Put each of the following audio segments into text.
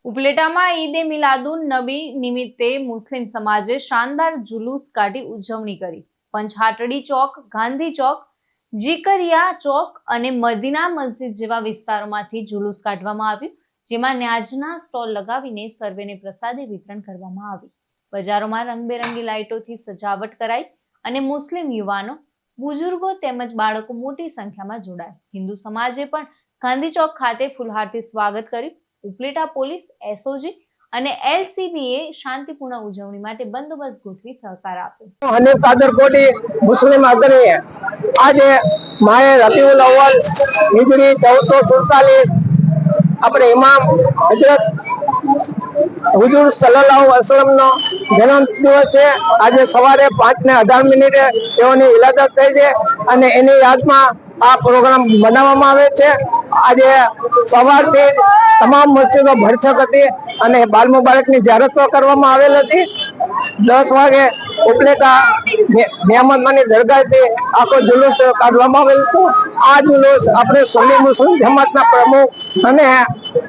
ઉપલેટામાં ઈદે મિલાદુન નબી નિમિત્તે મુસ્લિમ સમાજે શાનદાર જુલુસ કાઢી ઉજવણી કરી। પંચહાટડી ચોક, ગાંધી ચોક, જીકરિયા ચોક અને મદીના મસ્જિદ જેવા વિસ્તારોમાંથી જુલુસ કાઢવામાં આવ્યું, જેમાં ન્યાજના સ્ટોલ લગાવીને સર્વેને પ્રસાદી વિતરણ કરવામાં આવ્યું। બજારોમાં રંગબેરંગી લાઇટોથી સજાવટ કરાઈ અને મુસ્લિમ યુવાનો, બુઝુર્ગો તેમજ બાળકો મોટી સંખ્યામાં જોડાયા। હિન્દુ સમાજે પણ ગાંધી ચોક ખાતે ફુલહારથી સ્વાગત કર્યું। ઉપલેટા પોલીસ, એસઓજી અને એલસીબીએ શાંતિપૂર્ણ ઉજવણી માટે બંદોબસ્ત ગોઠવી સહકાર આપ્યો। હનીફ કાદર કોટી મુસ્લિમ અગ્રણી આજે માહે રબીઉલ અવ્વલ હિજરી 1447 આપણે ઇમામ હજરત હુજુર સલ્લલ્લાહુ અલૈહિ વસલ્લમ નો જન્મ દિવસ છે। આજે સવારે 5:18 તેઓની વિલાદત થઈ છે અને એની યાદમાં આ પ્રોગ્રામ બનાવવામાં આવે છે। આજે સવારથી તમામ મસ્જિદો ભરચક હતી અને બાલ મુબારકની જાહેરાતો કરવામાં આવેલ હતી। 10 વાગે ઉપલેટા નિયામતમાંની દરગાહથી આખો જુલુસ કાઢવામાં આવેલ હતો। આ જુલુસ આપણે સુન્ની મુસ્લિમ જમાતના પ્રમુખ અને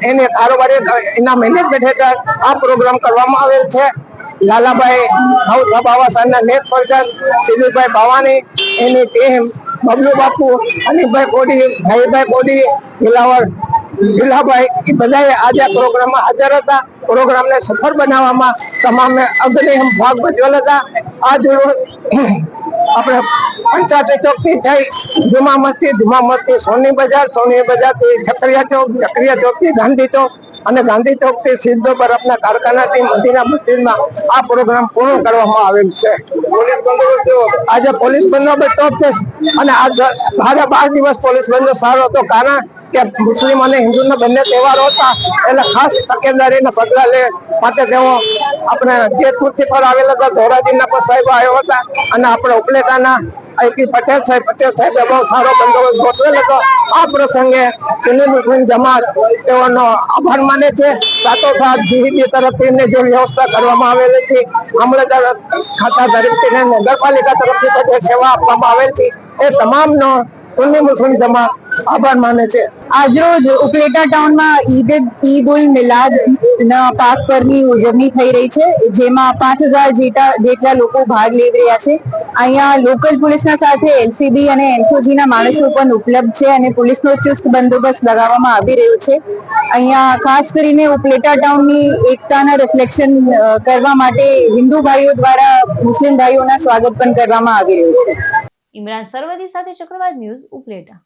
એની કારોબારી એના મેનેજમેન્ટ હેઠળ આ પ્રોગ્રામ કરવામાં આવેલ છે। લાલાભાઈ હૌસા બાવા સાહેબના નેક ફરજન સિદ્ધુભાઈ બાવાની, એની ટીમ, બબલુ બાપુ, હનીફભાઈ કોડી, ભાઈભાઈ કોડી, દિલાભાઈ, એ બધાએ આજે પ્રોગ્રામમાં હાજર હતા। પ્રોગ્રામને સફળ બનાવવામાં તમામે અગ્રણી ભાગ ભજવેલ હતા। આ જુલુસ આપણે પંચાયત ચોકથી થઈ જુમા મસ્જિદ, સોની બજારથી ચકરિયા ચોકથી ગાંધી ચોક અને ગાંધી ચોક થી સીધો બરફના કારખાનાથી મદીના મસ્જિદમાં આ પ્રોગ્રામ પૂર્ણ કરવામાં આવેલ છે। આજે પોલીસ બંદોબસ્ત ટોપ છે અને આ 12 દિવસ પોલીસ બંદોબસ્ત સારો હતો, કારણ કે મુસ્લિમ અને હિન્દુના બંને તહેવારો હતા એટલે ખાસ તકેદારીના પગલા લે માટે તેઓ આપણે જેતપુરથી પર આવેલા હતા, ધોરાજીના પર સાહેબ આવ્યો હતા અને આપણે ઉપલેટાના પટેલ સાહેબે બહુ સારો બંદોબસ્ત ગોઠવેલ હતો। આ પ્રસંગે સુન્ની મુસ્લિમ જમાત તેઓનો આભાર માને છે। સાથોસાથ જીડીપી તરફથી જે વ્યવસ્થા કરવામાં આવેલી હતી, મામલતદાર ખાતા તરફથી નગરપાલિકા તરફથી જે સેવા આપવામાં આવેલ છે એ તમામનો સુન્ની મુસ્લિમ જમાત આભાર માને છે। આજરોજ ઉપલેટા ટાઉનમાં ઈદ ઉલ મિલાદ ના પાક પરની ઉજવણી થઈ રહી છે, જેમાં 5000 જેટલા લોકો ભાગ લઈ રહ્યા છે। અહીંયા લોકલ પોલીસના સાથે એલસીબી અને એનફોજી ના માણસો પણ ઉપલબ્ધ છે અને પોલીસનો ચુસ્ત બંદોબસ્ત લગાવવામાં આવી રહ્યો છે। અહીંયા ખાસ કરીને ઉપલેટા ટાઉનની એકતાના રિફ્લેક્શન કરવા માટે હિન્દુ ભાઈઓ દ્વારા મુસ્લિમ ભાઈઓના સ્વાગત પણ કરવામાં આવી રહ્યું છે। ઇમરાન સરવદી સાથે ચક્રવાત ન્યૂઝ, ઉપલેટા।